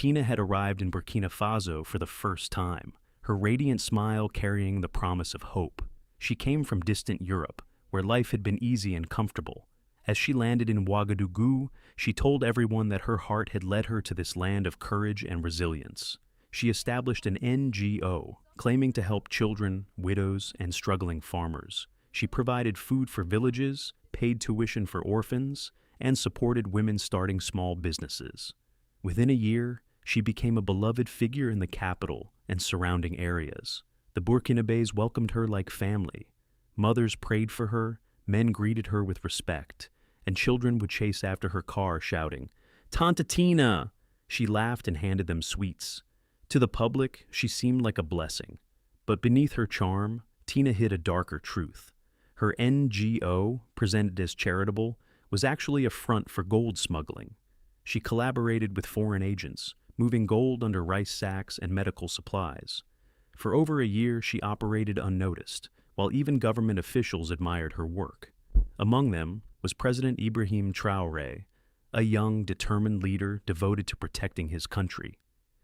Tina had arrived in Burkina Faso for the first time, her radiant smile carrying the promise of hope. She came from distant Europe, where life had been easy and comfortable. As she landed in Ouagadougou, she told everyone that her heart had led her to this land of courage and resilience. She established an NGO, claiming to help children, widows, and struggling farmers. She provided food for villages, paid tuition for orphans, and supported women starting small businesses. Within a year, she became a beloved figure in the capital and surrounding areas. The Burkinabés welcomed her like family. Mothers prayed for her, men greeted her with respect, and children would chase after her car shouting, "Tanta Tina!" She laughed and handed them sweets. To the public, she seemed like a blessing. But beneath her charm, Tina hid a darker truth. Her NGO, presented as charitable, was actually a front for gold smuggling. She collaborated with foreign agents, moving gold under rice sacks and medical supplies. For over a year, she operated unnoticed, while even government officials admired her work. Among them was President Ibrahim Traoré, a young, determined leader devoted to protecting his country.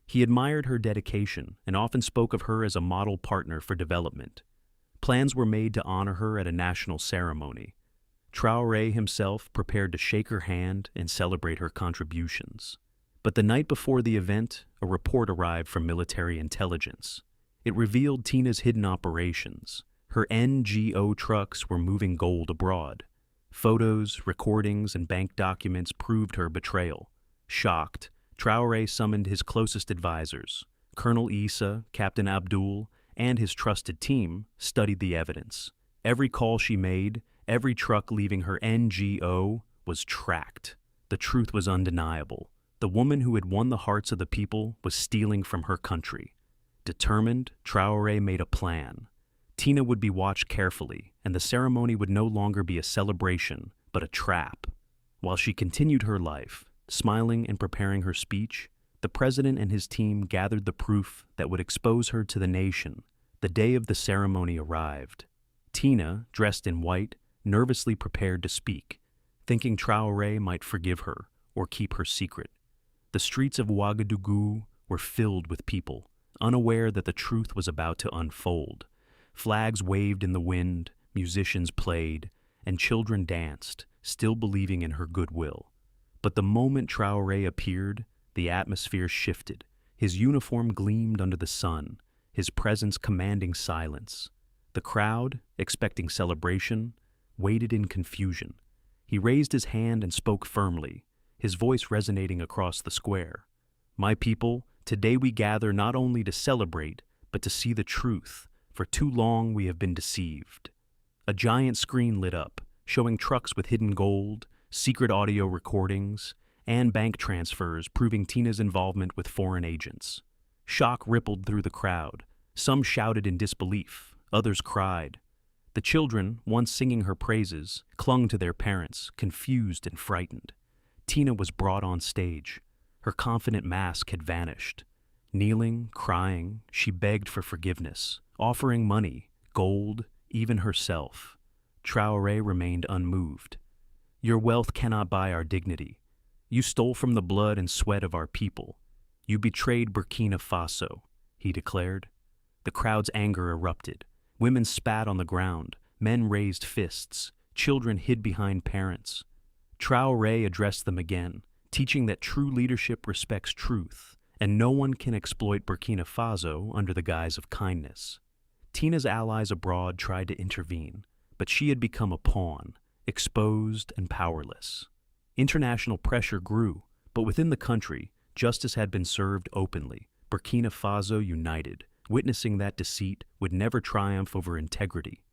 He admired her dedication and often spoke of her as a model partner for development. Plans were made to honor her at a national ceremony. Traoré himself prepared to shake her hand and celebrate her contributions. But the night before the event, a report arrived from military intelligence. It revealed Tina's hidden operations. Her NGO trucks were moving gold abroad. Photos, recordings, and bank documents proved her betrayal. Shocked, Traoré summoned his closest advisors. Colonel Issa, Captain Abdul, and his trusted team studied the evidence. Every call she made, every truck leaving her NGO was tracked. The truth was undeniable. The woman who had won the hearts of the people was stealing from her country. Determined, Traoré made a plan. Tina would be watched carefully, and the ceremony would no longer be a celebration, but a trap. While she continued her life, smiling and preparing her speech, the president and his team gathered the proof that would expose her to the nation. The day of the ceremony arrived. Tina, dressed in white, nervously prepared to speak, thinking Traoré might forgive her or keep her secret. The streets of Ouagadougou were filled with people, unaware that the truth was about to unfold. Flags waved in the wind, musicians played, and children danced, still believing in her goodwill. But the moment Traoré appeared, the atmosphere shifted. His uniform gleamed under the sun, his presence commanding silence. The crowd, expecting celebration, waited in confusion. He raised his hand and spoke firmly, his voice resonating across the square. "My people, today we gather not only to celebrate, but to see the truth. For too long we have been deceived." A giant screen lit up, showing trucks with hidden gold, secret audio recordings, and bank transfers proving Tina's involvement with foreign agents. Shock rippled through the crowd. Some shouted in disbelief, others cried. The children, once singing her praises, clung to their parents, confused and frightened. Tina was brought on stage. Her confident mask had vanished. Kneeling, crying, she begged for forgiveness, offering money, gold, even herself. Traoré remained unmoved. "Your wealth cannot buy our dignity. You stole from the blood and sweat of our people. You betrayed Burkina Faso," he declared. The crowd's anger erupted. Women spat on the ground, men raised fists, children hid behind parents. Traoré addressed them again, teaching that true leadership respects truth, and no one can exploit Burkina Faso under the guise of kindness. Tina's allies abroad tried to intervene, but she had become a pawn, exposed and powerless. International pressure grew, but within the country, justice had been served openly. Burkina Faso united, witnessing that deceit would never triumph over integrity.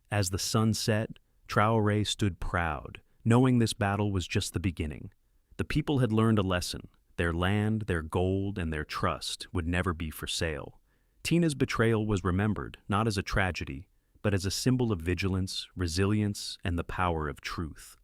As the sun set, Traoré stood proud, knowing this battle was just the beginning. The people had learned a lesson. Their land, their gold, and their trust would never be for sale. Tina's betrayal was remembered not as a tragedy, but as a symbol of vigilance, resilience, and the power of truth.